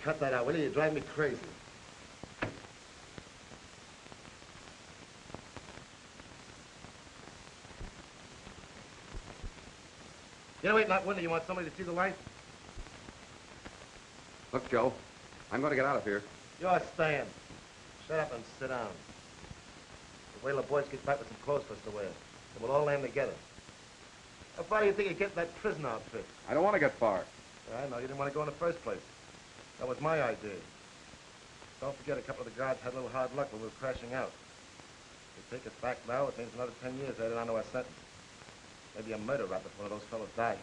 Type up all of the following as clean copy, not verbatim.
cut that out, will you? You drive me crazy. You know, ain't not windy. You want somebody to see the light? Look, Joe, I'm going to get out of here. You're staying. Shut up and sit down. Wait till the boys get back with some clothes for us to wear. And we'll all land together. How far do you think you get in that prison outfit? I don't want to get far. I know. You didn't want to go in the first place. That was my idea. Don't forget, a couple of the guards had a little hard luck when we were crashing out. If they take us back now, it means another 10 years added onto our sentence. Maybe a murder rap if one of those fellows died.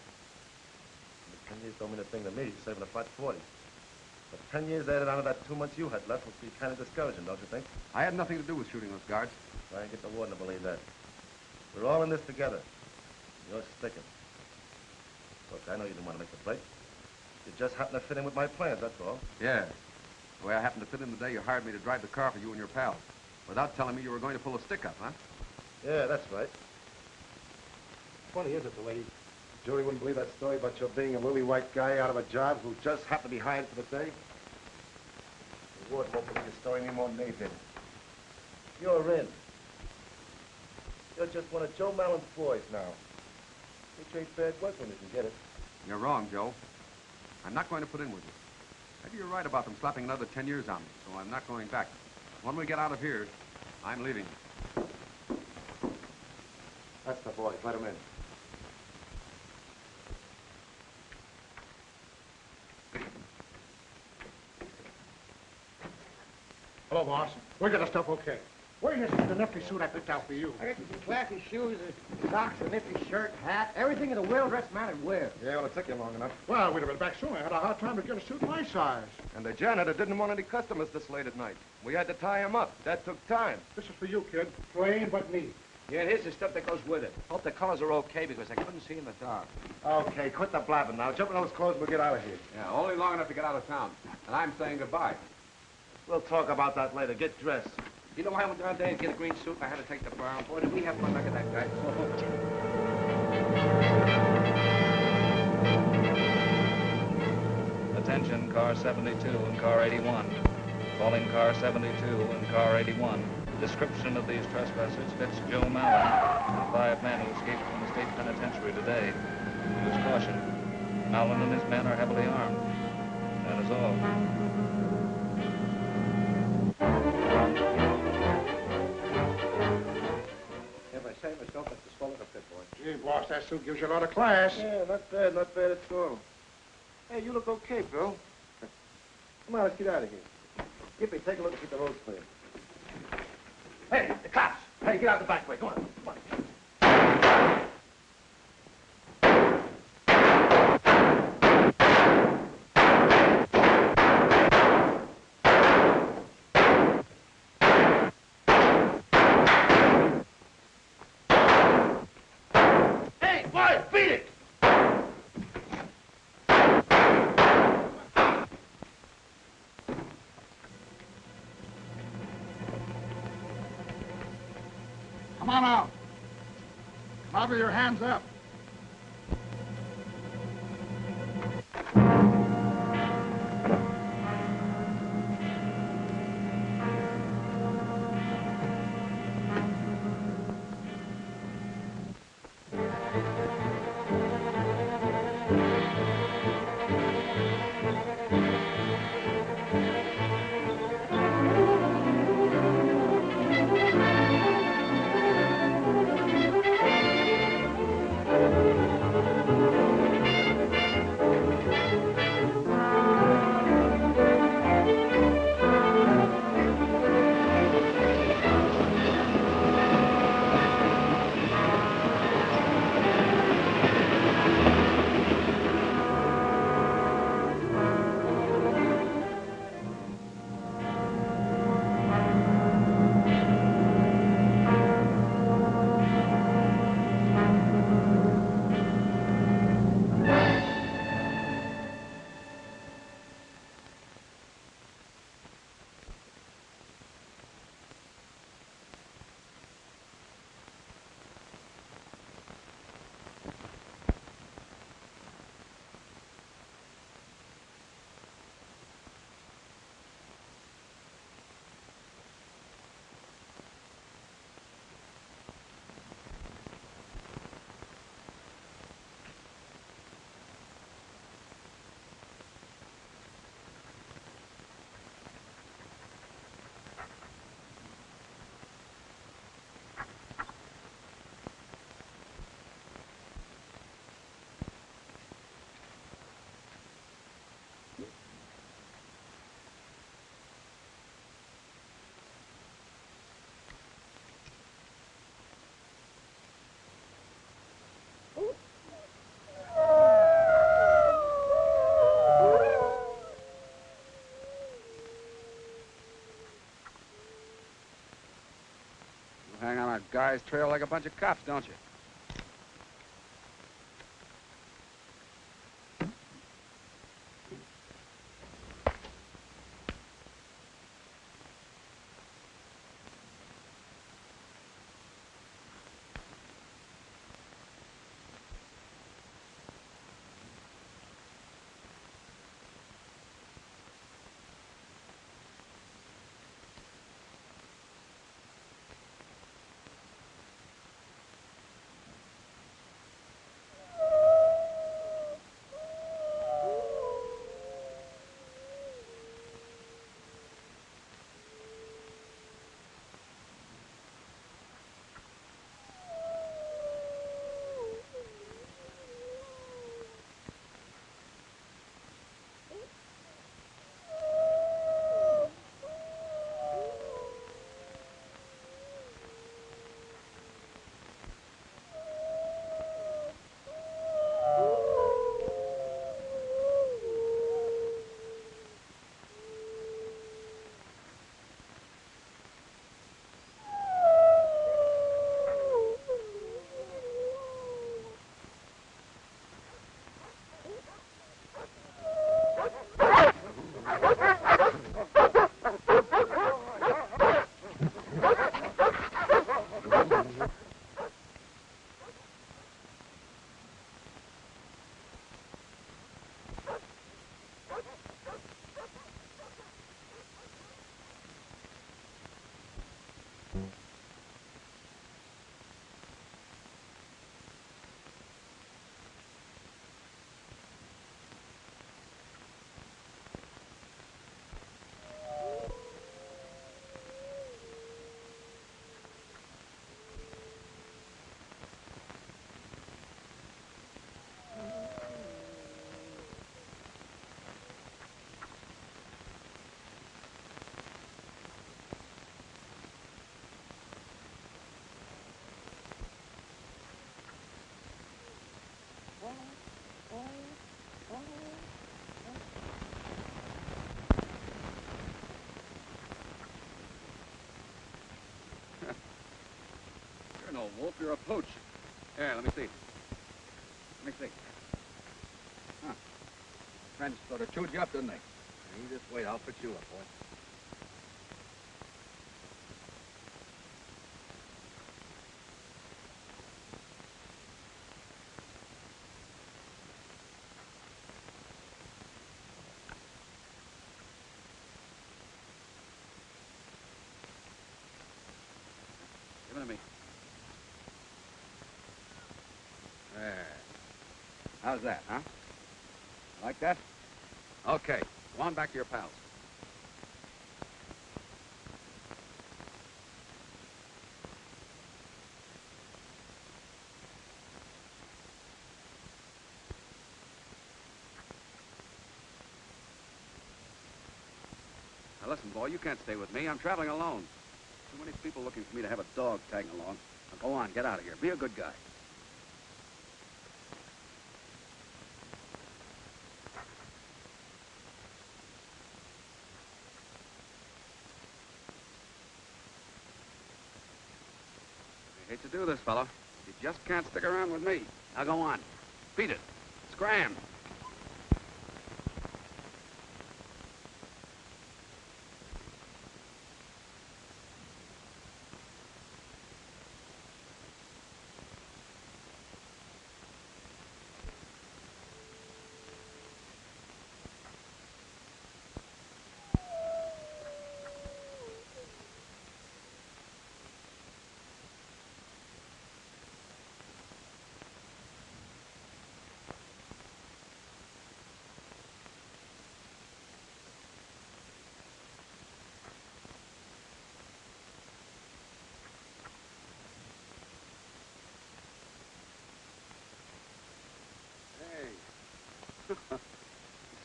But 10 years don't mean a thing to me, saving a flat 40. But 10 years added onto that 2 months you had left would be kind of discouraging, don't you think? I had nothing to do with shooting those guards. Try and get the warden to believe that. We're all in this together. You're sticking. Look, I know you didn't want to make the break. You just happened to fit in with my plans, that's all. Yeah. The way I happened to fit in the day you hired me to drive the car for you and your pal. Without telling me you were going to pull a stick up, huh? Yeah, that's right. Funny, is it, the way Julie wouldn't believe that story about your being a lily white guy out of a job who just happened to be hired for the day? The warden won't believe your story any more than they did. You're in. You're just one of Joe Mallon's boys now. Which ain't bad work when you can get it. You're wrong, Joe. I'm not going to put in with you. Maybe you're right about them slapping another 10 years on me, so I'm not going back. When we get out of here, I'm leaving. That's the boys. Let him in. Hello, boss. We got the stuff okay. Where is the nifty suit I picked out for you? I got you some classy shoes, socks, a nifty shirt, hat, everything in a well-dressed man would wear. Yeah, well, it took you long enough. Well, we'd have been back soon. I had a hard time to get a suit my size. And the janitor didn't want any customers this late at night. We had to tie him up. That took time. This is for you, kid. Plain but neat. Yeah, here's the stuff that goes with it. Hope the colors are okay because I couldn't see in the dark. Okay, quit the blabbing now. Jump in those clothes and we'll get out of here. Yeah, only long enough to get out of town. And I'm saying goodbye. We'll talk about that later. Get dressed. You know, I went down there to get a green suit and I had to take the bar. Boy, did we have fun looking at that guy. Attention, car 72 and car 81. Calling car 72 and car 81. Description of these trespassers fits Joe Mallon and 5 men who escaped from the state penitentiary today. Use caution. Mallon and his men are heavily armed. That is all. Gee, boss, that suit gives you a lot of class. Yeah, not bad at all. Hey, you look okay, Bill. Come on, let's get out of here. Gippy, take a look and keep the roads clear. Hey, the cops! Hey, get out the back way. Come on, come on. Come on out. Come out with your hands up. hang on a guy's trail like a bunch of cops, don't you? You're no wolf, you're a pooch. Here, let me see. Let me see. Huh. Friends sort of chewed you up, didn't they? You just wait, I'll fix you up, boy. Give it to me. There. How's that, huh? Like that? Okay. Go on back to your pals. Now listen, boy, you can't stay with me. I'm traveling alone. Too many people looking for me to have a dog tagging along. Now go on, get out of here. Be a good guy. I hate to do this, fella. You just can't stick around with me. Now go on. Beat it. Scram.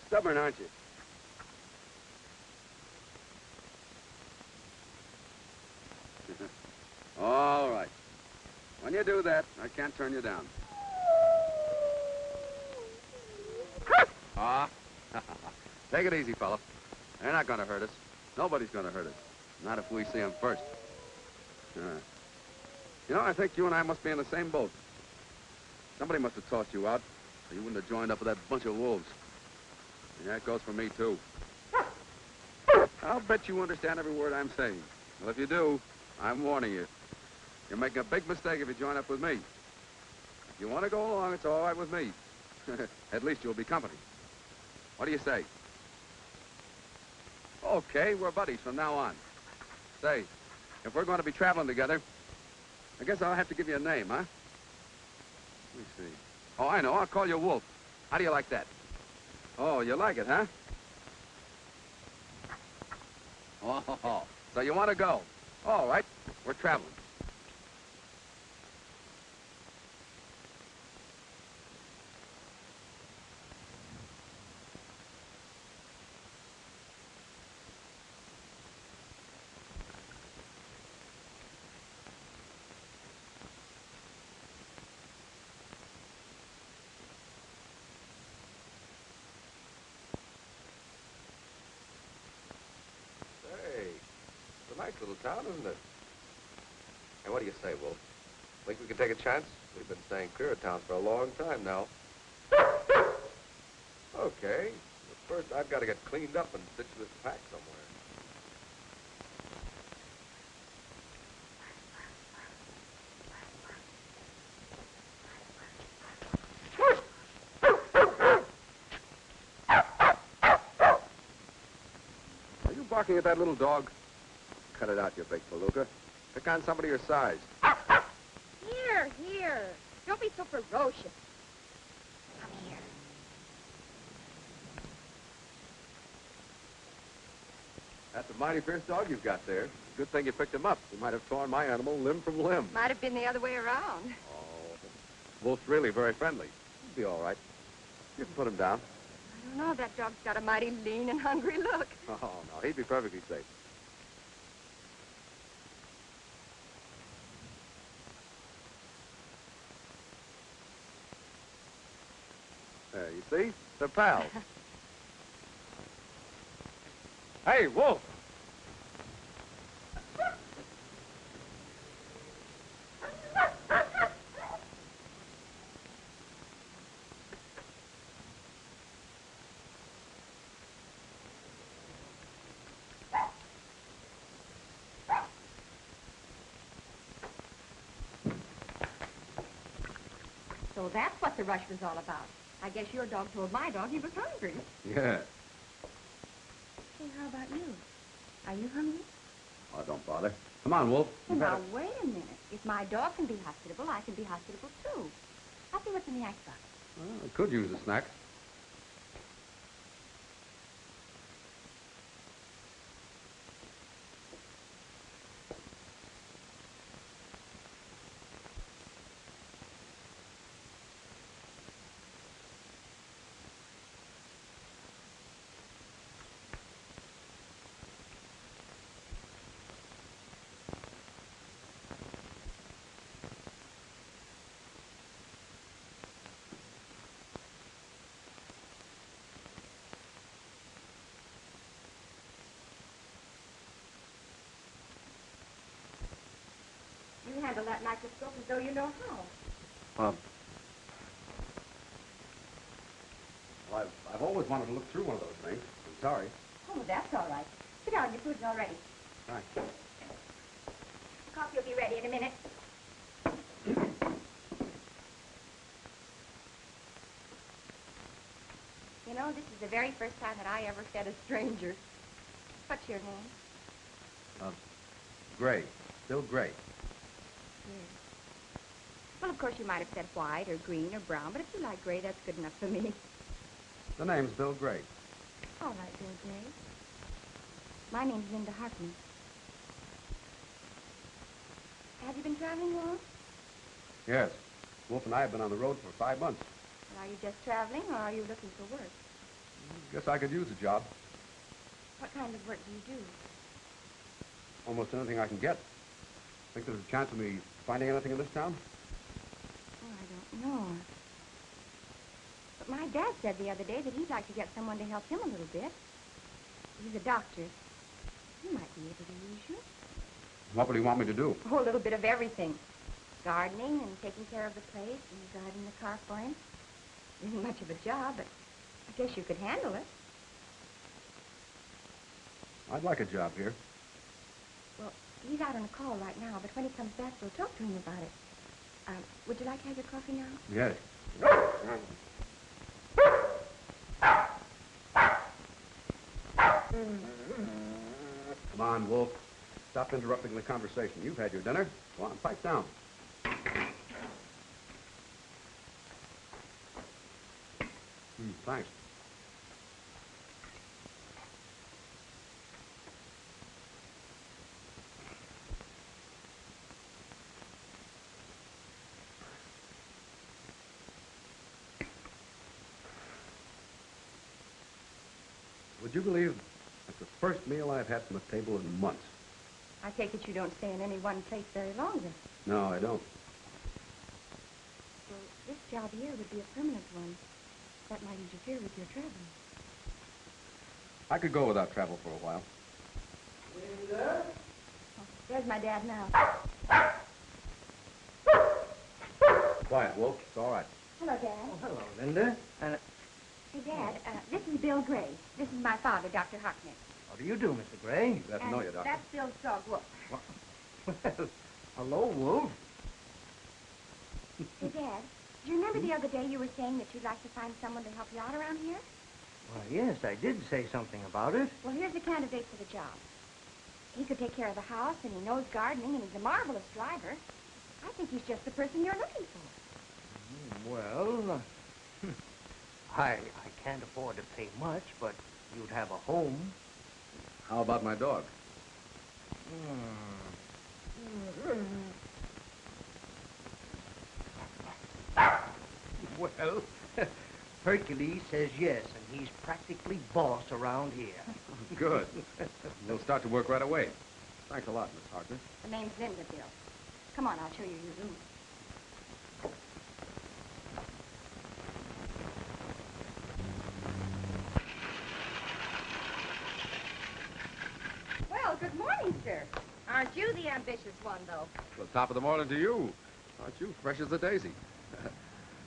Stubborn, aren't you? All right. When you do that, I can't turn you down. Ah. Take it easy, fella. They're not going to hurt us. Nobody's going to hurt us. Not if we see them first. You know, I think you and I must be in the same boat. Somebody must have tossed you out, or you wouldn't have joined up with that bunch of wolves. And that goes for me, too. I'll bet you understand every word I'm saying. Well, if you do, I'm warning you. You're making a big mistake if you join up with me. If you want to go along, it's all right with me. At least you'll be company. What do you say? Okay, we're buddies from now on. Say, if we're going to be traveling together, I guess I'll have to give you a name, huh? Let me see. Oh, I know. I'll call you Wolf. How do you like that? Oh, you like it, huh? Oh, so you want to go? All right, we're traveling. Nice little town, isn't it? And what do you say, Wolf? Think we can take a chance? We've been staying clear of town for a long time now. Okay. But first, I've got to get cleaned up and stitch this pack somewhere. Are you barking at that little dog? Cut it out, you big palooka. Pick on somebody your size. Here. Don't be so ferocious. Come here. That's a mighty fierce dog you've got there. Good thing you picked him up. You might have torn my animal limb from limb. Might have been the other way around. Oh, Wolf's really very friendly. He'll be all right. You can put him down. I don't know. That dog's got a mighty lean and hungry look. Oh, no, he'd be perfectly safe. There, you see? They're pals. Hey, Wolf! So that's what the rush was all about. I guess your dog told my dog he was hungry. Yeah. Hey, how about you? Are you hungry? Oh, don't bother. Come on, Wolf. Well, now, wait a minute. If my dog can be hospitable, I can be hospitable, too. I'll see what's in the icebox. Well, I could use a snack. You handle that microscope as though you know how. Well, I've always wanted to look through one of those things. I'm sorry. Oh, that's all right. Sit down. Your food's all ready. Thanks. Coffee will be ready in a minute. You know, this is the very first time that I ever fed a stranger. What's your name? Gray. Bill Gray. Well, of course, you might have said white or green or brown, but if you like gray, that's good enough for me. The name's Bill Gray. All right, Bill Gray. My name's Linda Hartman. Have you been traveling long? Yes. Wolf and I have been on the road for 5 months. Well, are you just traveling, or are you looking for work? Guess I could use a job. What kind of work do you do? Almost anything I can get. Think there's a chance of me finding anything in this town? Oh, I don't know. But my dad said the other day that he'd like to get someone to help him a little bit. He's a doctor. He might be able to use you. What would he want me to do? Oh, a little bit of everything. gardening and taking care of the place and driving the car for him. Isn't much of a job, but I guess you could handle it. I'd like a job here. Well, he's out on a call right now, but when he comes back, we'll talk to him about it. Would you like to have your coffee now? Yes. Come on, Wolf. Stop interrupting the conversation. You've had your dinner. Go on, pipe down. Thanks. Would you believe that's the first meal I've had from the table in months? I take it you don't stay in any one place very long, then. No, I don't. Well, this job here would be a permanent one. That might interfere with your traveling. I could go without travel for a while. Oh, there's my dad now. Quiet, Wolf. It's all right. Hello, Dad. Oh, hello, Linda. Hey, Dad, this is Bill Gray. This is my father, Dr. Harkness. How do you do, Mr. Gray? Glad to know you, Doctor. That's Bill's dog, Wolf. Well, hello, Wolf. Hey, Dad, do you remember the other day you were saying that you'd like to find someone to help you out around here? Well, yes, I did say something about it. Well, here's the candidate for the job. He could take care of the house, and he knows gardening, and he's a marvelous driver. I think he's just the person you're looking for. Well, I can't afford to pay much, but you'd have a home. How about my dog? Well, Hercules says yes, and he's practically boss around here. Good. We'll start to work right away. Thanks a lot, Miss Harkness. The name's Linda, Bill. Come on, I'll show you your room. Well, good morning, sir. Aren't you the ambitious one, though? Well, top of the morning to you. Aren't you fresh as a daisy?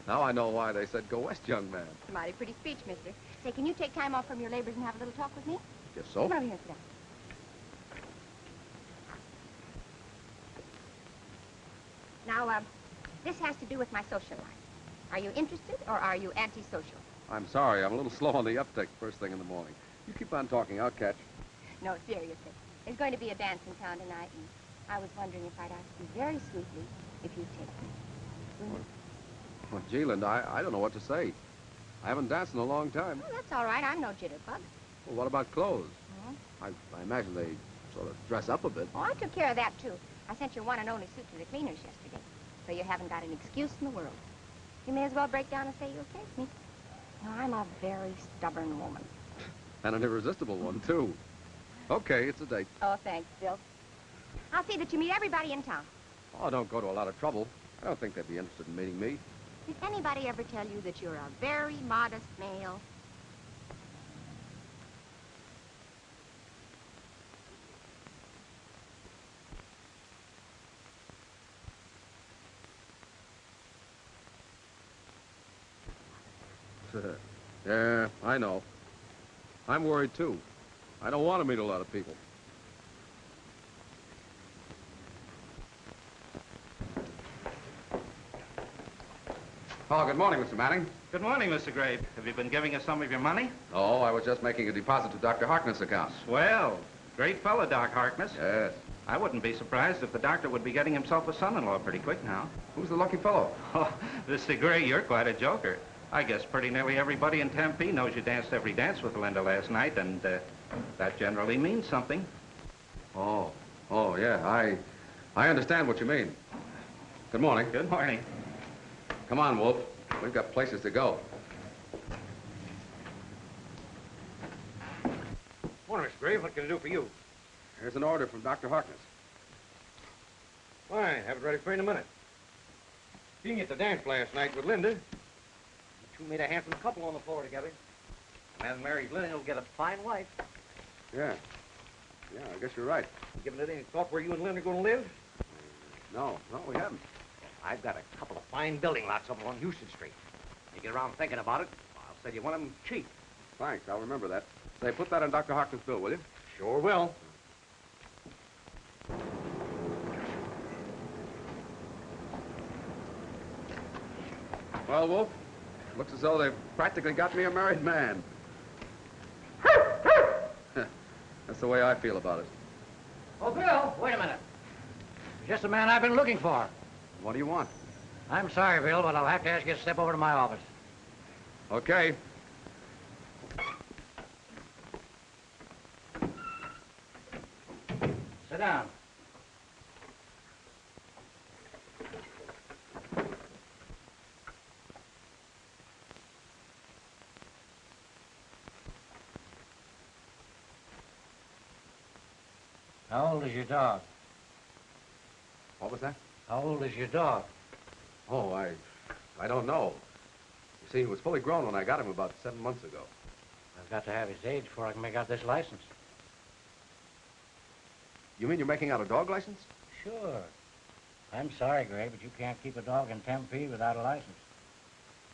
Now I know why they said go west, young man. It's a mighty pretty speech, mister. Say, can you take time off from your labors and have a little talk with me? Guess so. Come over here and sit down. Now, this has to do with my social life. Are you interested or are you antisocial? I'm sorry. I'm a little slow on the uptake first thing in the morning. You keep on talking. I'll catch. No, seriously. There's going to be a dance in town tonight, and I was wondering if I'd ask you very sweetly if you'd take me. Will you? Well, gee, Linda, I don't know what to say. I haven't danced in a long time. Oh, that's all right. I'm no jitterbug. Well, what about clothes? Hmm? I imagine they sort of dress up a bit. Oh, I took care of that, too. I sent your one and only suit to the cleaners yesterday, so you haven't got an excuse in the world. You may as well break down and say you'll take me. No, I'm a very stubborn woman. And an irresistible one, too. Okay, it's a date. Oh, thanks, Bill. I'll see that you meet everybody in town. Oh, don't go to a lot of trouble. I don't think they'd be interested in meeting me. Did anybody ever tell you that you're a very modest male? Yeah, I know. I'm worried, too. I don't want to meet a lot of people. Oh, good morning, Mr. Manning. Good morning, Mr. Gray. Have you been giving us some of your money? Oh, I was just making a deposit to Dr. Harkness' account. Well, great fellow, Doc Harkness. Yes. I wouldn't be surprised if the doctor would be getting himself a son-in-law pretty quick now. Who's the lucky fellow? Oh, Mr. Gray, you're quite a joker. I guess pretty nearly everybody in Tempe knows you danced every dance with Linda last night, and that generally means something. Oh, yeah, I understand what you mean. Good morning. Good morning. Come on, Wolf. We've got places to go. Morning, Mr. Gray. What can I do for you? Here's an order from Dr. Harkness. Fine. Have it ready for you in a minute. Being at the dance last night with Linda, you two made a handsome couple on the floor together. Man who marries Linda will get a fine wife. Yeah, I guess you're right. You given it any thought where you and Linda are going to live? No, we haven't. I've got a couple of fine building lots over on Houston Street. You get around thinking about it, I'll sell you one of them cheap. Thanks, I'll remember that. Say, put that on Dr. Harkness' bill, will you? Sure will. Well, Wolf, looks as though they've practically got me a married man. That's the way I feel about it. Oh, Bill, wait a minute. You're just the man I've been looking for. What do you want? I'm sorry, Bill, but I'll have to ask you to step over to my office. Okay. Sit down. How old is your dog? What was that? How old is your dog? Oh, I don't know. You see, he was fully grown when I got him about 7 months ago. I've got to have his age before I can make out this license. You mean you're making out a dog license? Sure. I'm sorry, Gray, but you can't keep a dog in Tempe without a license.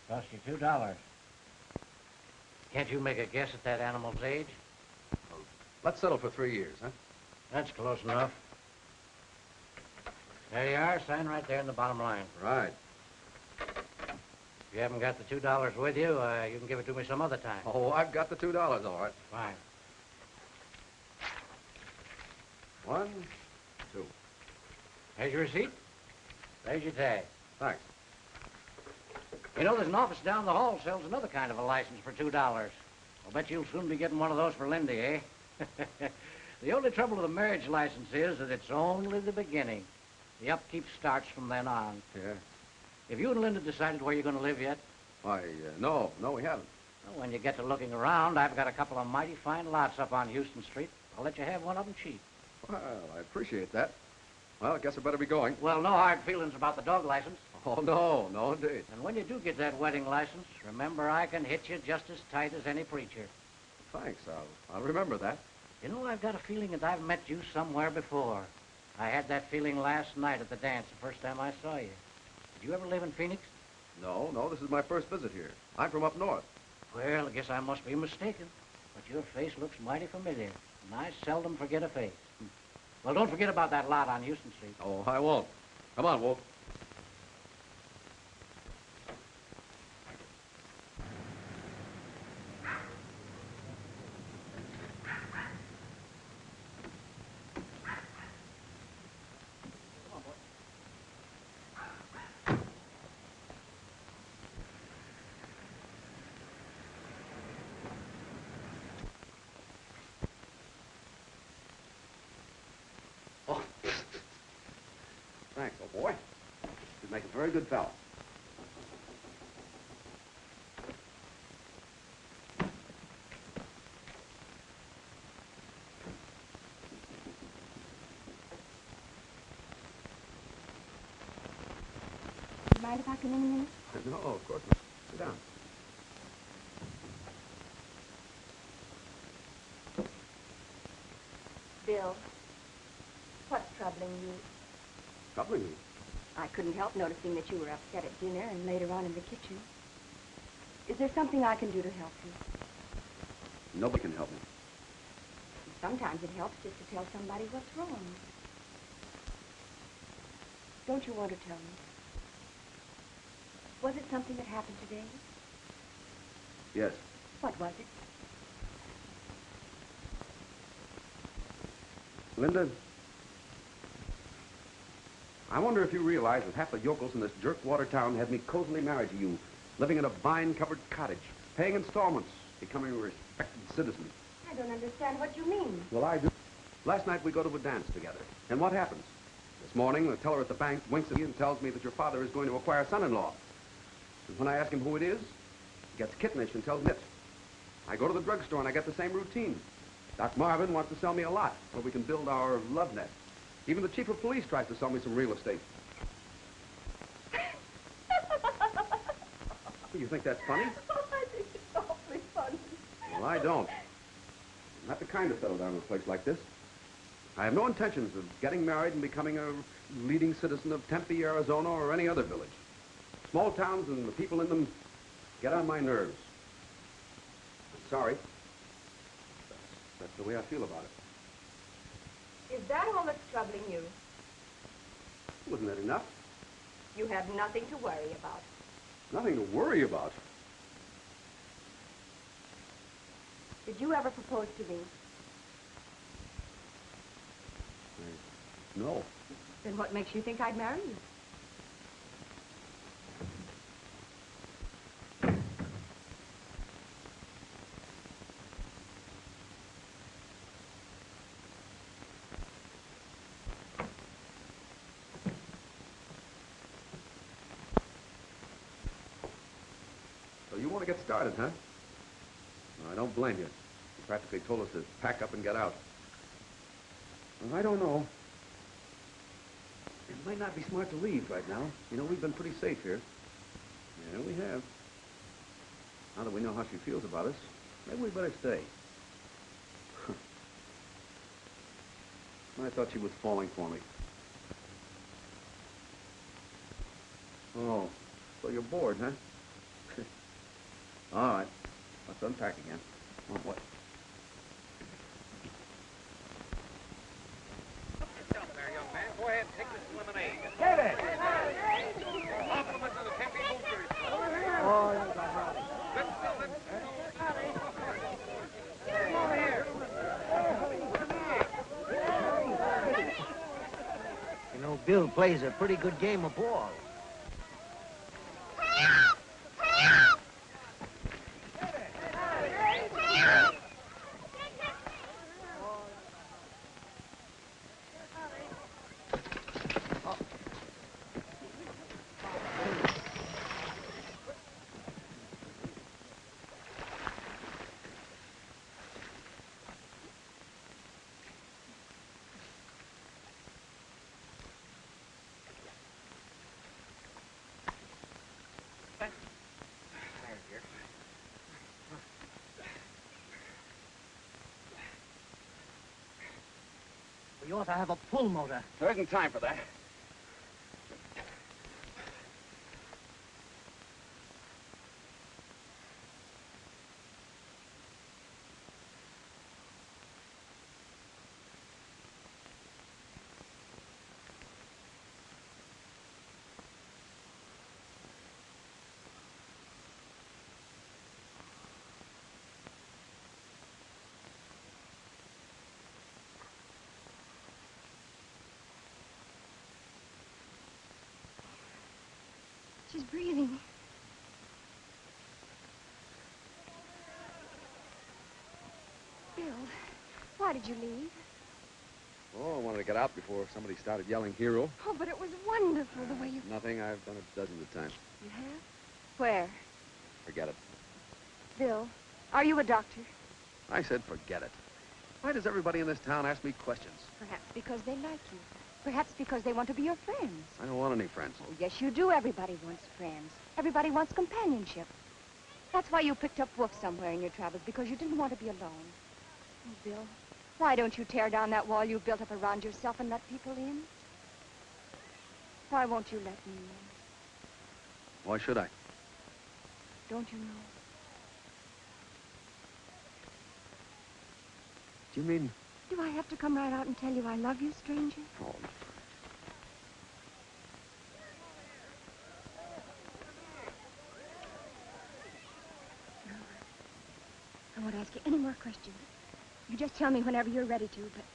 Cost you $2. Can't you make a guess at that animal's age? Well, let's settle for 3 years, huh? That's close enough. There you are. Sign right there in the bottom line. Right. If you haven't got the $2 with you, you can give it to me some other time. Oh, I've got the $2, all right. Fine. 1, 2. There's your receipt. There's your tag. Thanks. You know, there's an office down the hall sells another kind of a license for $2. I'll bet you'll soon be getting one of those for Lindy, eh? The only trouble with a marriage license is that it's only the beginning. The upkeep starts from then on. Yeah. Have you and Linda decided where you're going to live yet? Why, no, we haven't. Well, when you get to looking around, I've got a couple of mighty fine lots up on Houston Street. I'll let you have one of them cheap. Well, I appreciate that. Well, I guess I better be going. Well, no hard feelings about the dog license. Oh, no, indeed. And when you do get that wedding license, remember I can hit you just as tight as any preacher. Thanks, I'll remember that. You know, I've got a feeling that I've met you somewhere before. I had that feeling last night at the dance, the first time I saw you. Did you ever live in Phoenix? No, this is my first visit here. I'm from up north. Well, I guess I must be mistaken. But your face looks mighty familiar, and I seldom forget a face. Well, don't forget about that lot on Houston Street. Oh, I won't. Come on, Wolf. Thanks, old boy. You'd make a very good fellow. You mind if I come in a minute? No, of course not. Sit down. Bill, what's troubling you? Troubling you? I couldn't help noticing that you were upset at dinner and later on in the kitchen. Is there something I can do to help you? Nobody can help me. Sometimes it helps just to tell somebody what's wrong. Don't you want to tell me? Was it something that happened today? Yes. What was it? Linda, I wonder if you realize that half the yokels in this jerkwater town had me cozily married to you, living in a vine-covered cottage, paying installments, becoming a respected citizen. I don't understand what you mean. Well, I do. Last night we go to a dance together. And what happens? This morning, the teller at the bank winks at me and tells me that your father is going to acquire a son-in-law. And when I ask him who it is, he gets kittenish and tells me it. I go to the drugstore and I get the same routine. Doc Marvin wants to sell me a lot so we can build our love nest. Even the chief of police tries to sell me some real estate. You think that's funny? Oh, I think it's awfully funny. Well, I don't. I'm not the kind to settle down in a place like this. I have no intentions of getting married and becoming a leading citizen of Tempe, Arizona, or any other village. Small towns and the people in them get on my nerves. I'm sorry. That's the way I feel about it. Is that all that's troubling you? Wasn't that enough? You have nothing to worry about. Nothing to worry about. Did you ever propose to me? No. Then what makes you think I'd marry you? So you want to get started, huh? Well, I don't blame you. You practically told us to pack up and get out. Well, I don't know. It might not be smart to leave right now. You know, we've been pretty safe here. Yeah, we have. Now that we know how she feels about us, maybe we better stay. I thought she was falling for me. Oh, so you're bored, huh? All right. Let's unpack again. Oh, what? There, young man. Go ahead and take this lemonade. Get it! Compliments of the Tempe Boosters. Oh, that's all right. Come over here. You know, Bill plays a pretty good game of ball. You ought to have a pull motor. There isn't time for that. She's breathing. Bill, why did you leave? Oh, I wanted to get out before somebody started yelling hero. Oh, but it was wonderful the way you... Nothing. I've done it dozens of times. You have? Where? Forget it. Bill, are you a doctor? I said forget it. Why does everybody in this town ask me questions? Perhaps because they like you. Perhaps because they want to be your friends. I don't want any friends. Oh, yes, you do. Everybody wants friends. Everybody wants companionship. That's why you picked up Wolf somewhere in your travels, because you didn't want to be alone. Oh, Bill, why don't you tear down that wall you built up around yourself and let people in? Why won't you let me in? Why should I? Don't you know? Do you mean... Do I have to come right out and tell you I love you, stranger? Oh, I won't ask you any more questions. You just tell me whenever you're ready to, but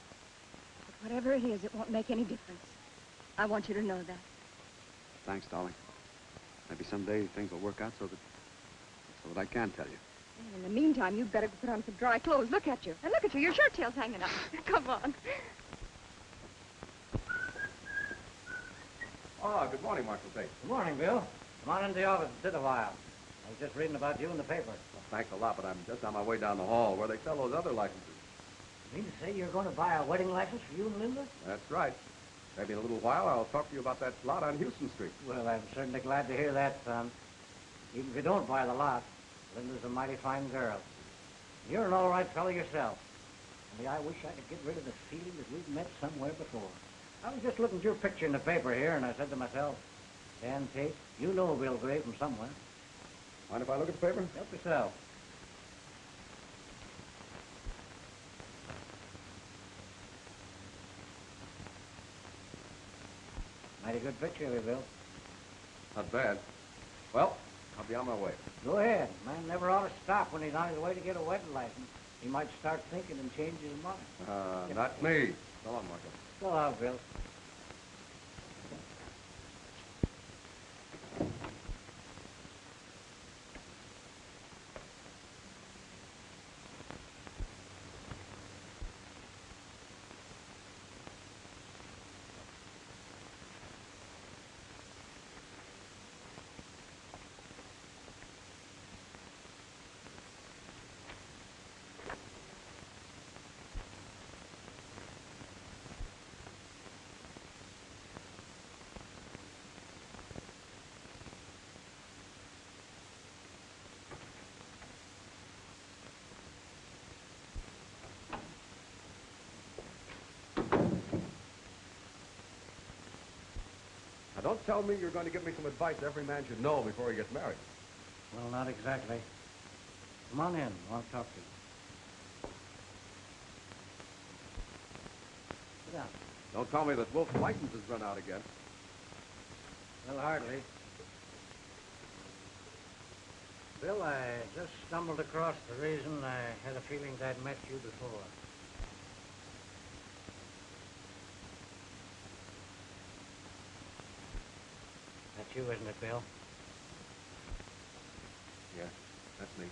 whatever it is, it won't make any difference. I want you to know that. thanks, darling. Maybe someday things will work out so that I can tell you. And in the meantime, you'd better put on some dry clothes. Look at you. And look at you. Your shirt tail's hanging up. Come on. Oh, good morning, Marshal Tate. Good morning, Bill. Come on into the office and sit a while. I was just reading about you in the paper. Well, thanks a lot, but I'm just on my way down the hall where they sell those other licenses. You mean to say you're going to buy a wedding license for you and Linda? That's right. Maybe in a little while I'll talk to you about that lot on Houston Street. Well, I'm certainly glad to hear that, son. Even if you don't buy the lot, Linda's a mighty fine girl. You're an all right fellow yourself. Only I wish I could get rid of the feeling that we've met somewhere before. I was just looking at your picture in the paper here, and I said to myself, Dan Tate, you know Bill Gray from somewhere. Mind if I look at the paper? Help yourself. Mighty good picture of you, Bill. Not bad. Well, I'll be on my way. Go ahead. Man never ought to stop when he's on his way to get a wedding license. He might start thinking and change his mind. Not me. So long, Marshal. So long, Bill. Don't tell me you're going to give me some advice every man should know before he gets married. Well, not exactly. Come on in. I want to talk to you. Sit down. Don't tell me that Wolf's license has run out again. Well, hardly. Bill, I just stumbled across the reason I had a feeling I'd met you before. That's you, isn't it, Bill? Yeah, that's me.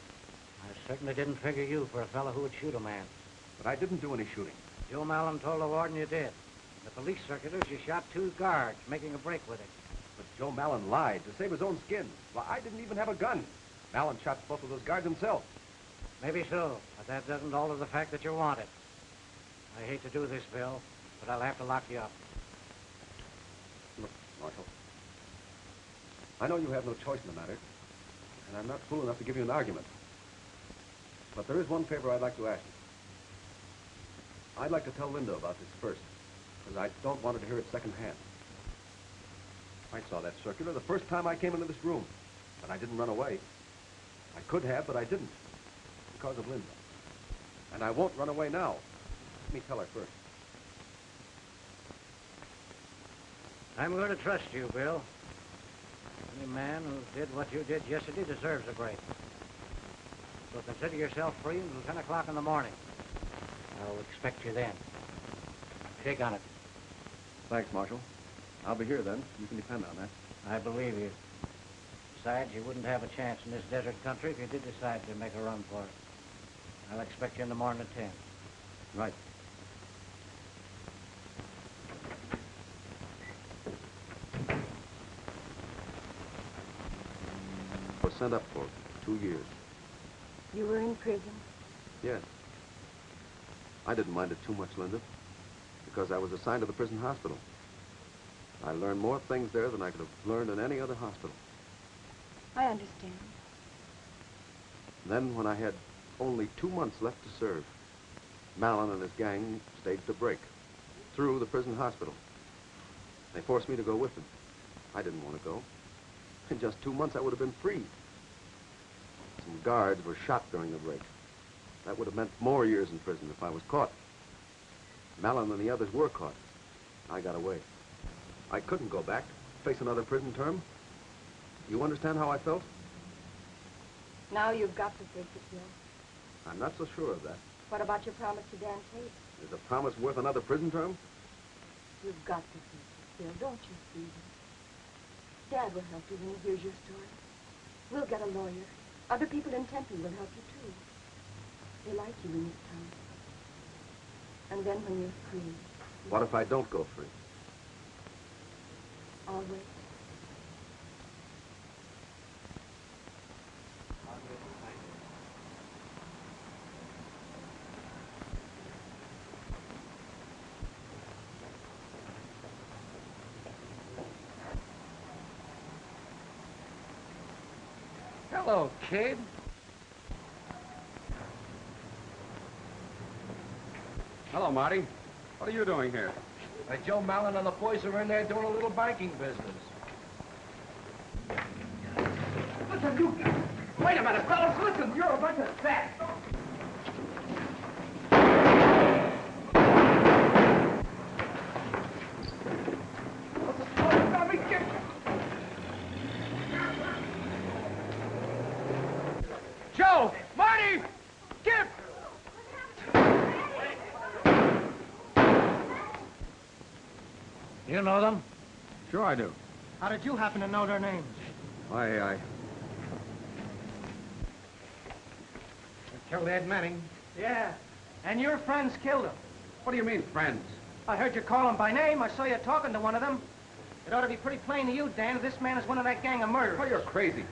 I certainly didn't figure you for a fellow who would shoot a man. But I didn't do any shooting. Joe Mallon told the warden you did. In the police circulars, you shot 2 guards, making a break with it. But Joe Mallon lied to save his own skin. Well, I didn't even have a gun. Mallon shot both of those guards himself. Maybe so, but that doesn't alter the fact that you're wanted. I hate to do this, Bill, but I'll have to lock you up. Look, Marshal, I know you have no choice in the matter, and I'm not fool enough to give you an argument. But there is one favor I'd like to ask you. I'd like to tell Linda about this first, because I don't want her to hear it secondhand. I saw that circular the first time I came into this room, but I didn't run away. I could have, but I didn't, because of Linda. And I won't run away now. Let me tell her first. I'm going to trust you, Bill. Any man who did what you did yesterday deserves a break. So consider yourself free until 10 o'clock in the morning. I'll expect you then. Shake on it. Thanks, Marshal. I'll be here then. You can depend on that. I believe you. Besides, you wouldn't have a chance in this desert country if you did decide to make a run for it. I'll expect you in the morning at 10. Right. I was sent up for 2 years. You were in prison? Yes. I didn't mind it too much, Linda, because I was assigned to the prison hospital. I learned more things there than I could have learned in any other hospital. I understand. Then, when I had only 2 months left to serve, Mallon and his gang staged a break through the prison hospital. They forced me to go with them. I didn't want to go. In just 2 months, I would have been free. Some guards were shot during the break. That would have meant more years in prison if I was caught. Mallon and the others were caught. I got away. I couldn't go back, face another prison term. You understand how I felt? Now you've got to face it, Bill. I'm not so sure of that. What about your promise to Dan Tate? Is a promise worth another prison term? You've got to face it, Bill. Don't you see that? Dad will help you when he hears your story. We'll get a lawyer. Other people in Tempe will help you, too. They like you in this town. And then when you're free... What if I don't go free? Always. Hello, kid. Hello, Marty. What are you doing here? Joe Mallon and the boys are in there doing a little banking business. Listen, you guys. Wait a minute, fellas. Listen, you're a bunch of saps. Joe! Marty! Skip! You know them? Sure I do. How did you happen to know their names? I They killed Ed Manning. Yeah, and your friends killed him. What do you mean, friends? I heard you call him by name. I saw you talking to one of them. It ought to be pretty plain to you, Dan, this man is one of that gang of murderers. Oh, you're crazy.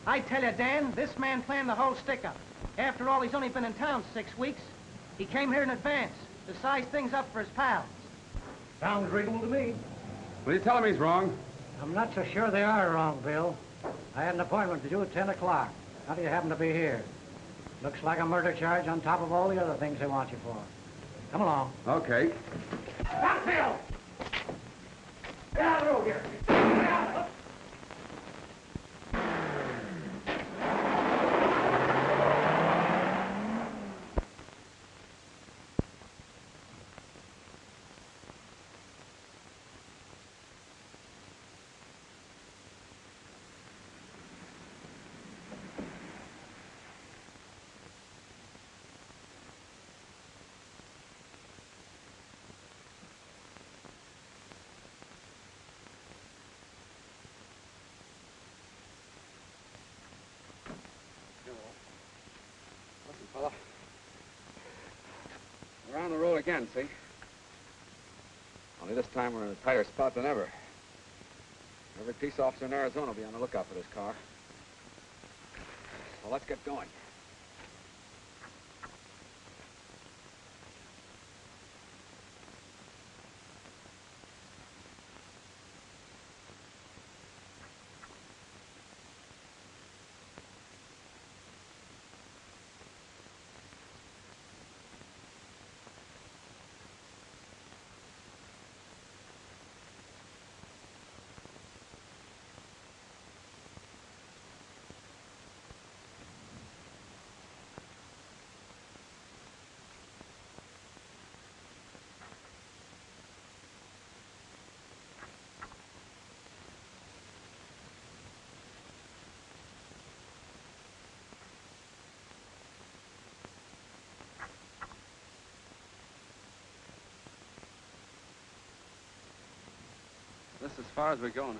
I tell you, Dan, this man planned the whole stick-up. After all, he's only been in town 6 weeks. He came here in advance to size things up for his pals. Sounds reasonable to me. Will you tell him he's wrong? I'm not so sure they are wrong, Bill. I had an appointment to do at 10 o'clock. How do you happen to be here? Looks like a murder charge on top of all the other things they want you for. Come along. Okay. Stop, Bill! Get out of the road here. Get out. Listen, fella. We're on the road again, see? Only this time we're in a tighter spot than ever. Every peace officer in Arizona will be on the lookout for this car. Well, let's get going. This is as far as we go now.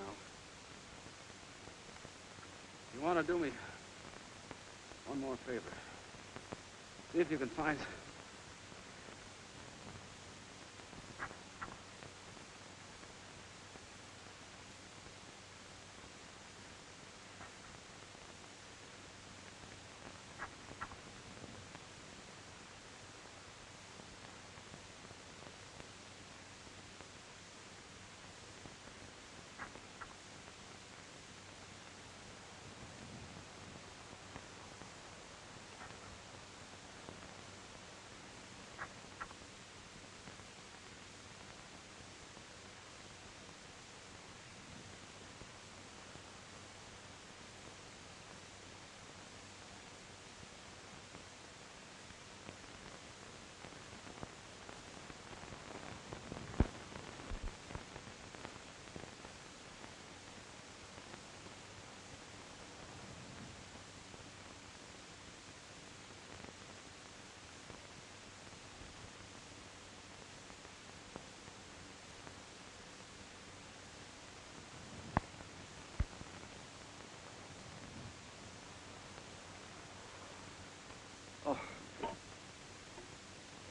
You want to do me one more favor? See if you can find...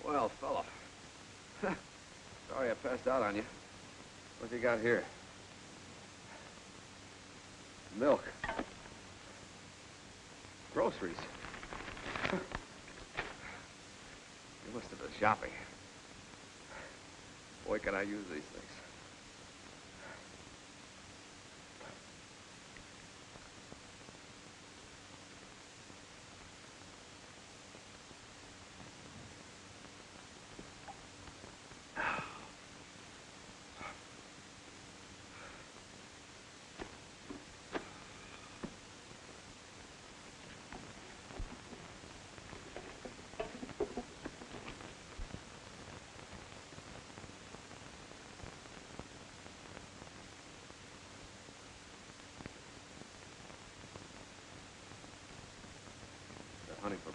Well, fella. Sorry I passed out on you. What you got here? Milk. Groceries. You must have been shopping. Boy, can I use these things.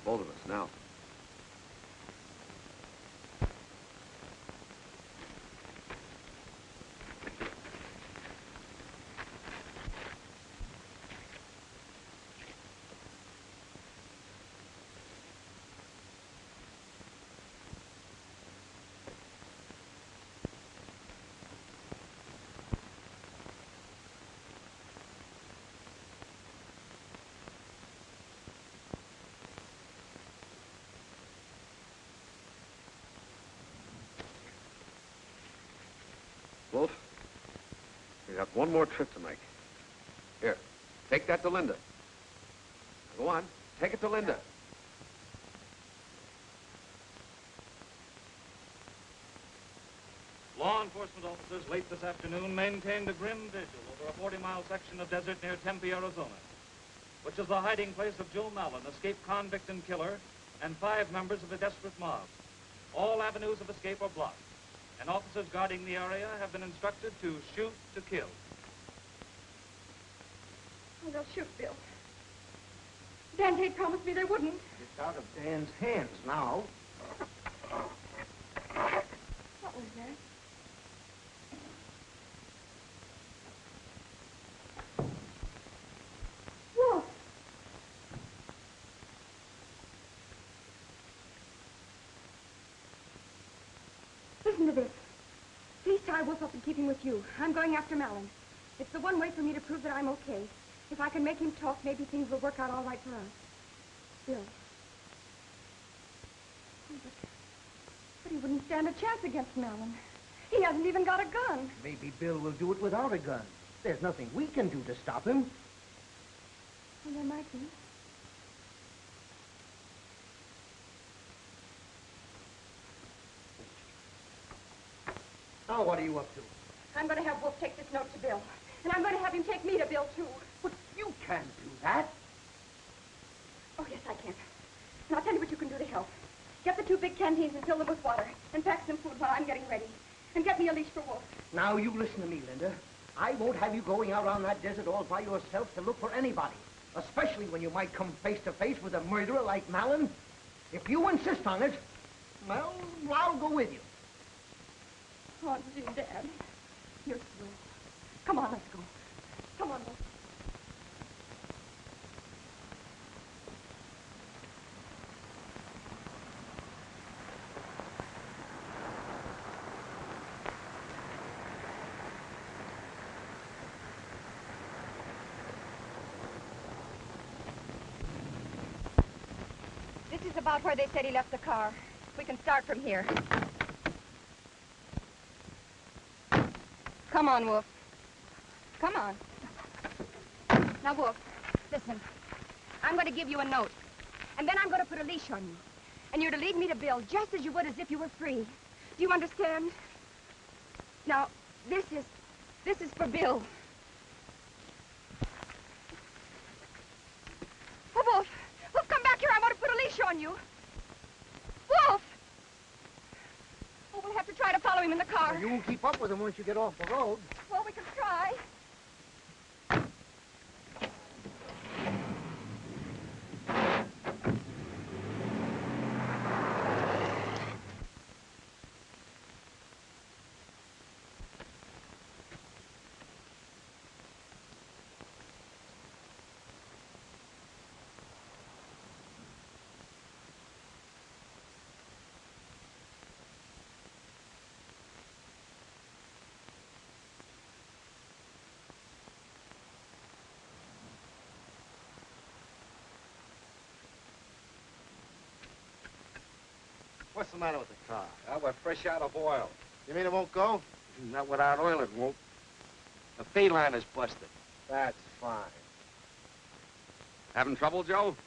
Both of us now. Wolf, we got one more trip to make. Here, take that to Linda. Now, go on, take it to Linda. Law enforcement officers late this afternoon maintained a grim vigil over a 40-mile section of desert near Tempe, Arizona, which is the hiding place of Joe Mallon, escaped convict and killer, and 5 members of a desperate mob. All avenues of escape are blocked, and officers guarding the area have been instructed to shoot to kill. Oh, they'll shoot Bill. Dan Tate promised me they wouldn't. It's out of Dan's hands now. What was that? Wolf! Listen to this. Please tie Wolf up and keep him with you. I'm going after Mallon. It's the one way for me to prove that I'm okay. If I can make him talk, maybe things will work out all right for us. Bill. Oh, but he wouldn't stand a chance against Mallon. He hasn't even got a gun. Maybe Bill will do it without a gun. There's nothing we can do to stop him. Well, there might be. Now, what are you up to? I'm going to have Wolf take this note to Bill. And I'm going to have him take me to Bill, too. But you can't do that. Oh, yes, I can. And I'll tell you what you can do to help. Get the 2 big canteens and fill them with water. And pack some food while I'm getting ready. And get me a leash for Wolf. Now, you listen to me, Linda. I won't have you going out on that desert all by yourself to look for anybody. Especially when you might come face to face with a murderer like Mallon. If you insist on it, well, I'll go with you. Oh, gee, Dad. You're swell. Come on, let's go. Come on, let's go. This is about where they said he left the car. We can start from here. Come on, Wolf. Come on. Now, Wolf, listen. I'm going to give you a note. And then I'm going to put a leash on you. And you're to lead me to Bill just as you would as if you were free. Do you understand? Now, this is for Bill. Oh, Wolf. Wolf, come back here. I want to put a leash on you. Wolf! Oh, we'll have to try to follow him in the car. Well, you won't keep up with him once you get off the road. Well, we can try. What's the matter with the car? We're fresh out of oil. You mean it won't go? Not without oil, it won't. The feed line is busted. That's fine. Having trouble, Joe?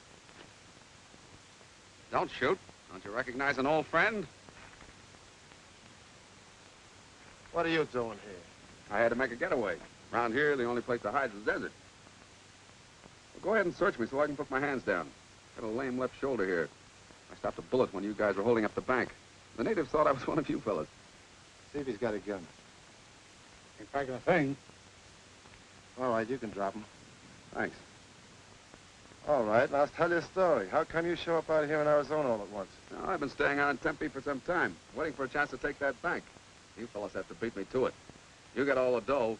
Don't shoot. Don't you recognize an old friend? What are you doing here? I had to make a getaway. Around here, the only place to hide is the desert. Well, go ahead and search me so I can put my hands down. Got a lame left shoulder here. I stopped a bullet when you guys were holding up the bank. The natives thought I was one of you fellas. See if he's got a gun. Ain't packing a thing. All right, you can drop him. Thanks. All right, now tell your story. How come you show up out here in Arizona all at once? Now, I've been staying out in Tempe for some time, waiting for a chance to take that bank. You fellas have to beat me to it. You got all the dough.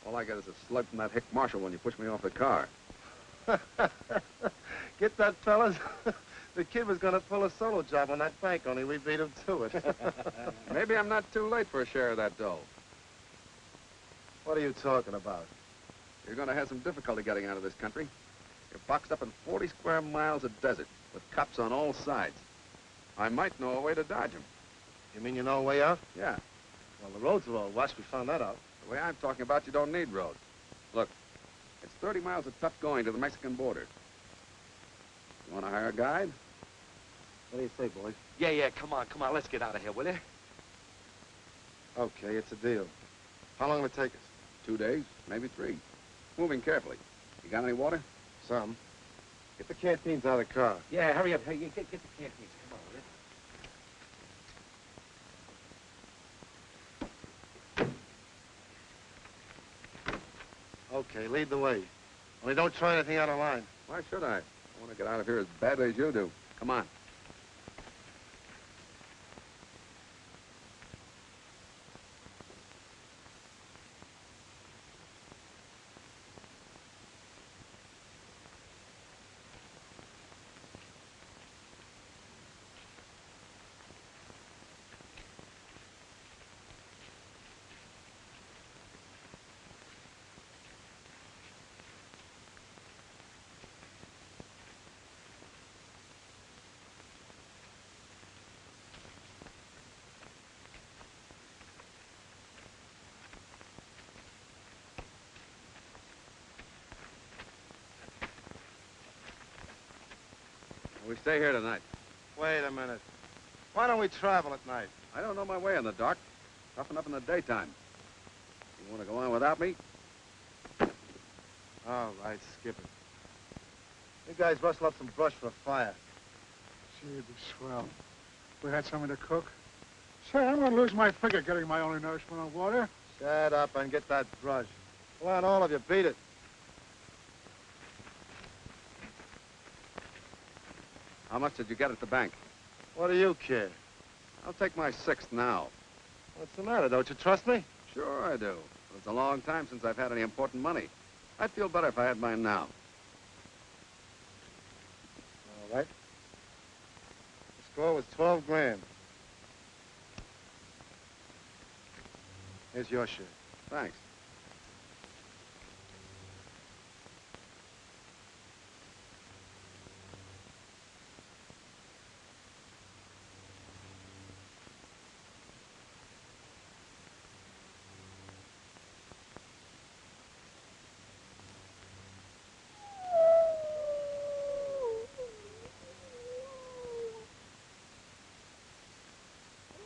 All I got is a slug from that hick marshal when you push me off the car. Get that, fellas? The kid was going to pull a solo job on that bank, only we beat him to it. Maybe I'm not too late for a share of that dough. What are you talking about? You're going to have some difficulty getting out of this country. You're boxed up in 40 square miles of desert with cops on all sides. I might know a way to dodge them. You mean you know a way out? Yeah. Well, the roads are all washed. We found that out. The way I'm talking about, you don't need roads. Look, it's 30 miles of tough going to the Mexican border. You want to hire a guide? What do you say, boys? Yeah, come on, let's get out of here, will you? Okay, it's a deal. How long will it take us? 2 days, maybe 3. Moving carefully. You got any water? Some. Get the canteens out of the car. Yeah, hurry up. Hey, get the canteens. Come on, will you? Okay, lead the way. Only don't try anything out of line. Why should I? I want to get out of here as badly as you do. Come on. We stay here tonight. Wait a minute. Why don't we travel at night? I don't know my way in the dark. Tough enough in the daytime. You want to go on without me? All right, skip it. You guys rustle up some brush for a fire. Gee, it'd be swell. We had something to cook. Say, I'm going to lose my figure getting my only nourishment on water. Shut up and get that brush. Come on, all of you, beat it. How much did you get at the bank? What do you care? I'll take my 6th now. What's the matter? Don't you trust me? Sure I do. But it's a long time since I've had any important money. I'd feel better if I had mine now. All right. The score was 12 grand. Here's your share. Thanks.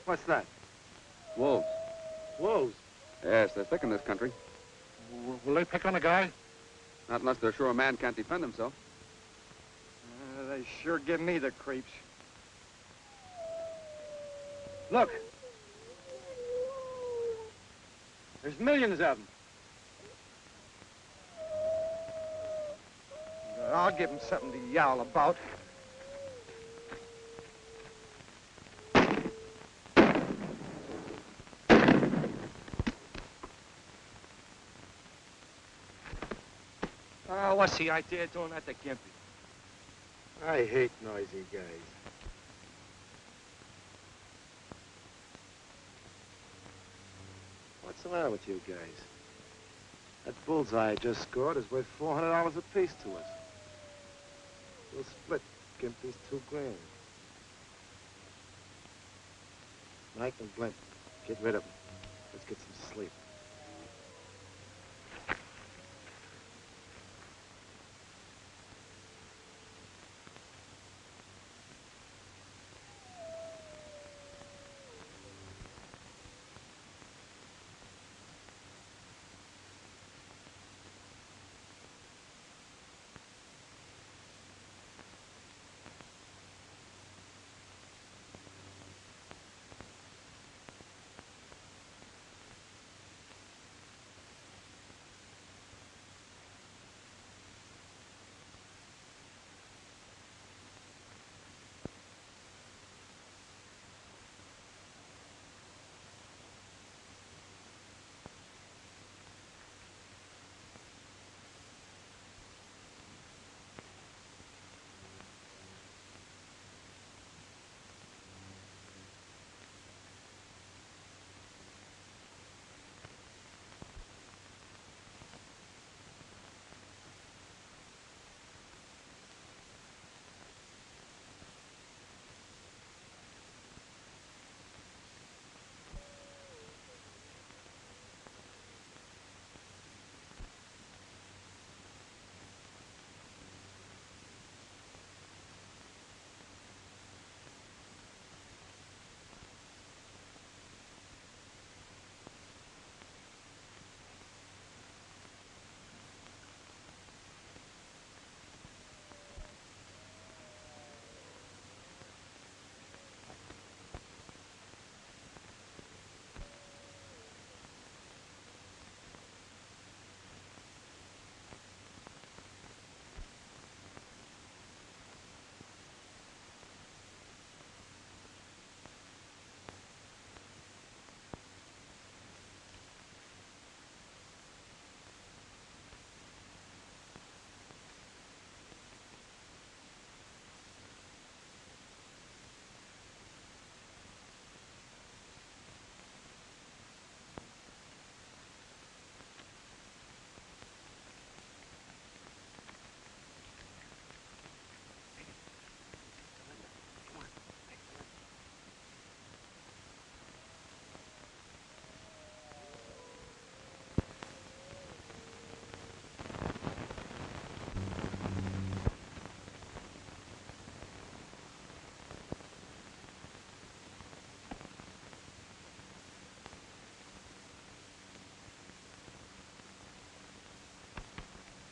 What's that? Wolves. Wolves? Yes, they're thick in this country. Will they pick on a guy? Not unless they're sure a man can't defend himself. They sure give me the creeps. Look. There's millions of them. I'll give them something to yowl about. Oh, what's the idea of doing that to Gimpy? I hate noisy guys. What's the matter with you guys? That bullseye I just scored is worth $400 apiece to us. We'll split Gimpy's 2 grand. Mike and Blint, get rid of them. Let's get some sleep.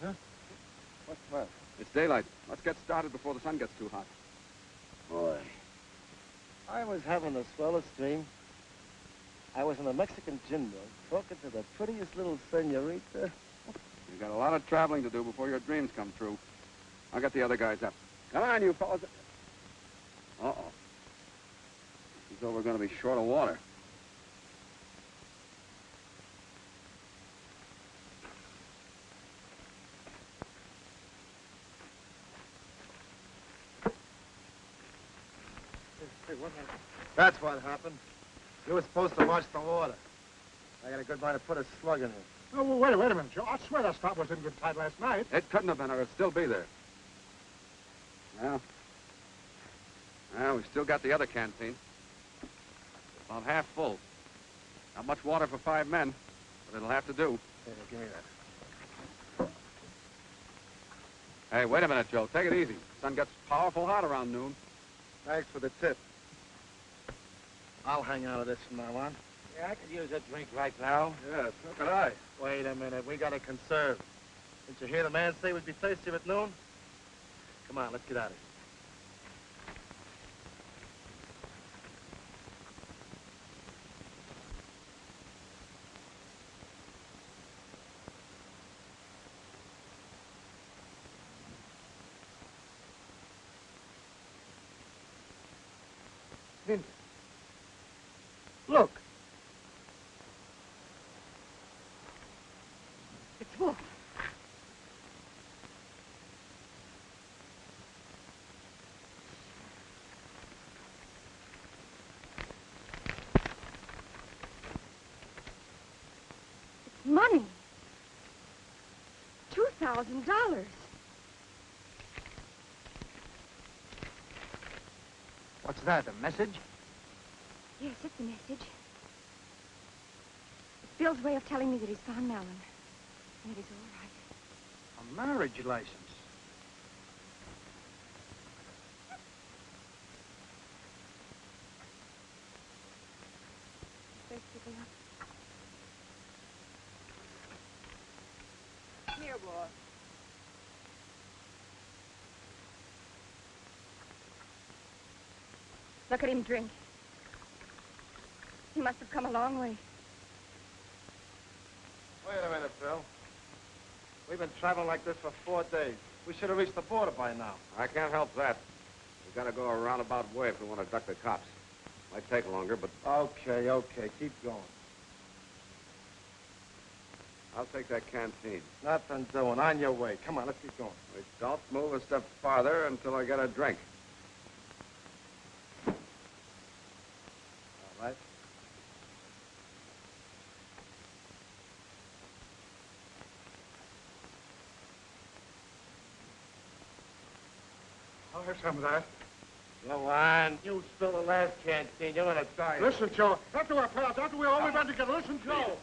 Huh? What's that? It's daylight. Let's get started before the sun gets too hot. Boy, I was having the swellest dream. I was in a Mexican gin mill talking to the prettiest little senorita. You got a lot of traveling to do before your dreams come true. I'll get the other guys up. Come on, you fellas. Uh-oh. As though we're going to be short of water. Hey, what happened? That's what happened. You were supposed to watch the water. I got a good mind to put a slug in it. Oh, well, wait a minute, Joe. I swear that stop was in good tide last night. It couldn't have been, or it'd still be there. Well, we still got the other canteen. About half full. Not much water for 5 men, but it'll have to do. Here, give me that. Hey, wait a minute, Joe. Take it easy. Sun gets powerful hot around noon. Thanks for the tip. I'll hang out of this from now on. Yeah, I could use a drink right now. Yes, so could I. Wait a minute. We got to conserve. Didn't you hear the man say we'd be thirsty at noon? Come on, let's get out of here. Linda. Look. It's Wolf. It's money. $2,000. What's that, a message? Yes, it's a message. It's Bill's way of telling me that he's found Malin. And that he's all right. A marriage license. First, pick it up. Here, boy. Look at him drink. He must have come a long way. Wait a minute, Bill. We've been traveling like this for 4 days. We should have reached the border by now. I can't help that. We've got to go a roundabout way if we want to duck the cops. Might take longer, but Okay, okay. Keep going. I'll take that canteen. Nothing doing. On your way. Come on, let's keep going. We don't move a step farther until I get a drink. All right. I'll have some of that. Go on. You spill the last canteen. You're gonna die. Listen, Joe. After our pals, after we all we've been together, listen, Joe.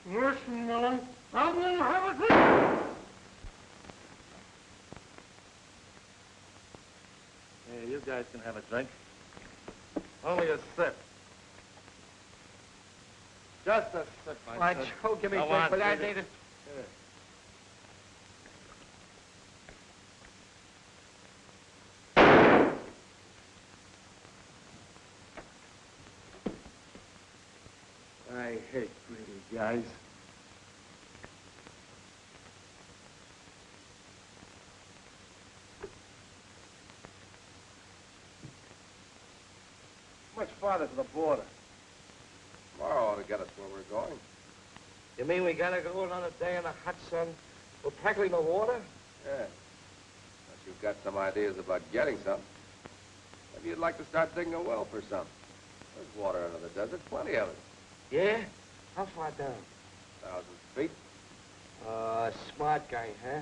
Listen, Millen. I'm gonna have a drink. Hey, you guys can have a drink. Only a sip. Just a sip, Why, Joe, give me a drink, but I need it. Here. I hate greedy guys. Much farther to the border. Tomorrow ought to get us where we're going. You mean we gotta go another day in the hot sun? We're practically no water? Yeah. Unless you've got some ideas about getting some. Maybe you'd like to start digging a well for some. There's water under the desert, plenty of it. Yeah? How far down? 1,000 feet. Smart guy, huh?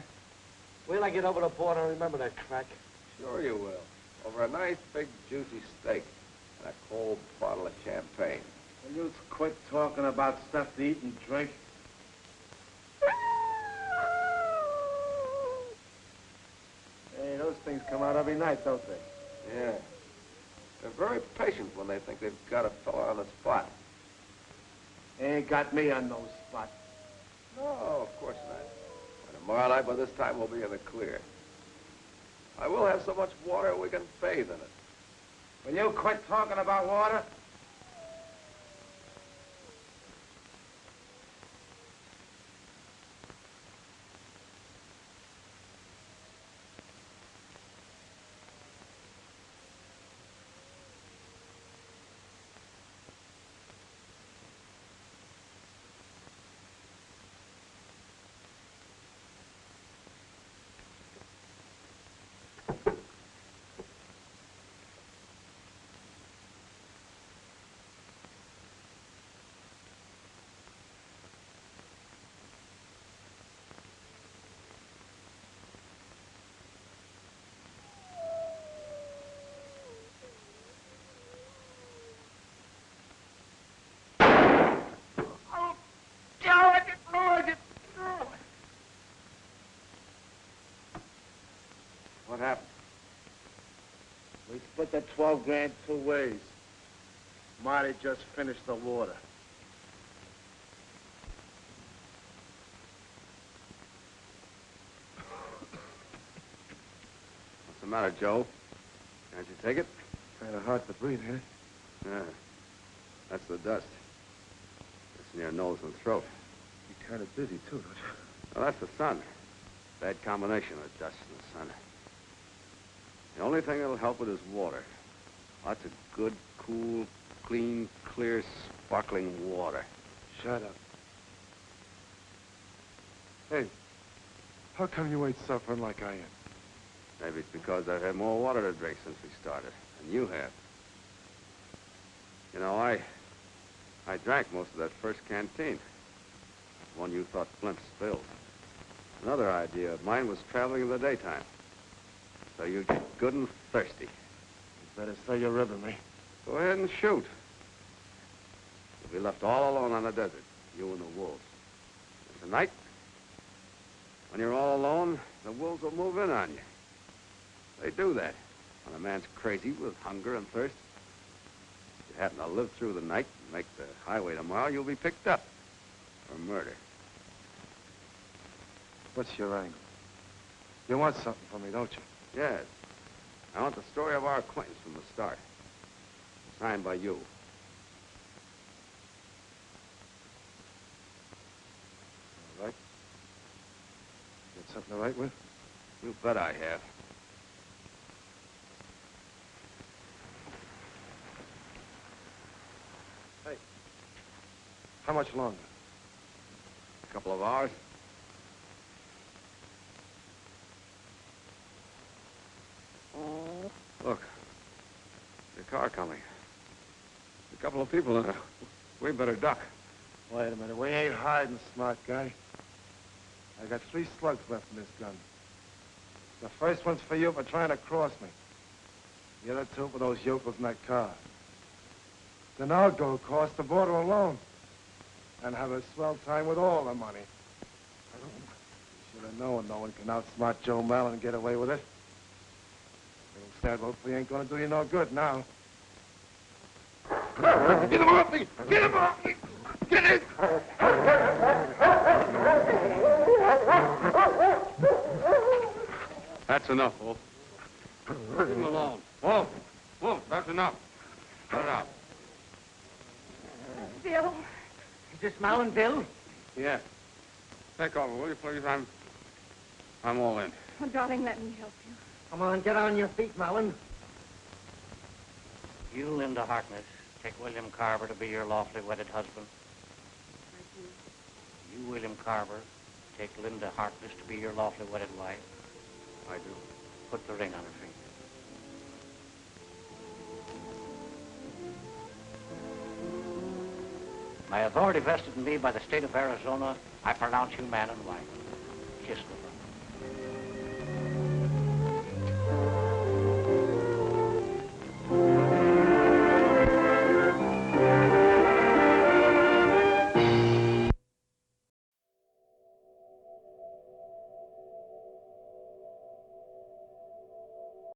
Wait till I get over the border and remember that crack. Sure you will. Over a nice, big, juicy steak and a cold bottle of champagne. Will you quit talking about stuff to eat and drink? Hey, those things come out every night, don't they? Yeah. They're very patient when they think they've got a fella on the spot. They ain't got me on no spot. No, of course not. Wait a Tomorrow night, by this time, we'll be in the clear. I will have so much water we can bathe in it. Will you quit talking about water? What happened? We split the 12 grand 2 ways. Marty just finished the water. What's the matter, Joe? Can't you take it? Kind of hard to breathe, huh? Yeah. That's the dust. It's in your nose and throat. You're kind of dizzy, too, don't you? Well, that's the sun. Bad combination of dust and the sun. The only thing that'll help it is water. Lots of good, cool, clean, clear, sparkling water. Shut up. Hey, how come you ain't suffering like I am? Maybe it's because I've had more water to drink since we started, than you have. You know, I drank most of that first canteen. One you thought Flint spilled. Another idea of mine was traveling in the daytime. So you get good and thirsty. You better say you're ribbing me. Go ahead and shoot. You'll be left all alone on the desert, you and the wolves. And tonight, when you're all alone, the wolves will move in on you. They do that when a man's crazy with hunger and thirst. If you happen to live through the night and make the highway tomorrow, you'll be picked up for murder. What's your angle? You want something from me, don't you? Yes. I want the story of our acquaintance from the start. Signed by you. All right. Got something to write with? You bet I have. Hey. How much longer? A couple of hours. Look, your car coming. A couple of people in it. We better duck. Wait a minute. We ain't hiding, smart guy. I got 3 slugs left in this gun. The first one's for you for trying to cross me. The other 2 for those yokels in that car. Then I'll go across the border alone and have a swell time with all the money. Should have known no one can outsmart Joe Mallon and get away with it. Little sad hopefully ain't gonna do you no good now. Get him off me! Get him off me! Get it! That's enough, Wolf. Leave him alone. Wolf! Wolf, that's enough. Cut it out. Bill. Is this Mallon, Bill? Yeah. Take over, will you, please? I'm all in. Oh, darling, let me help you. Come on, get on your feet, Mallon. You, Linda Harkness, take William Carver to be your lawfully wedded husband. You, William Carver, take Linda Harkness to be your lawfully wedded wife. I do. Put the ring on her finger. By authority vested in me by the state of Arizona, I pronounce you man and wife. Kiss me.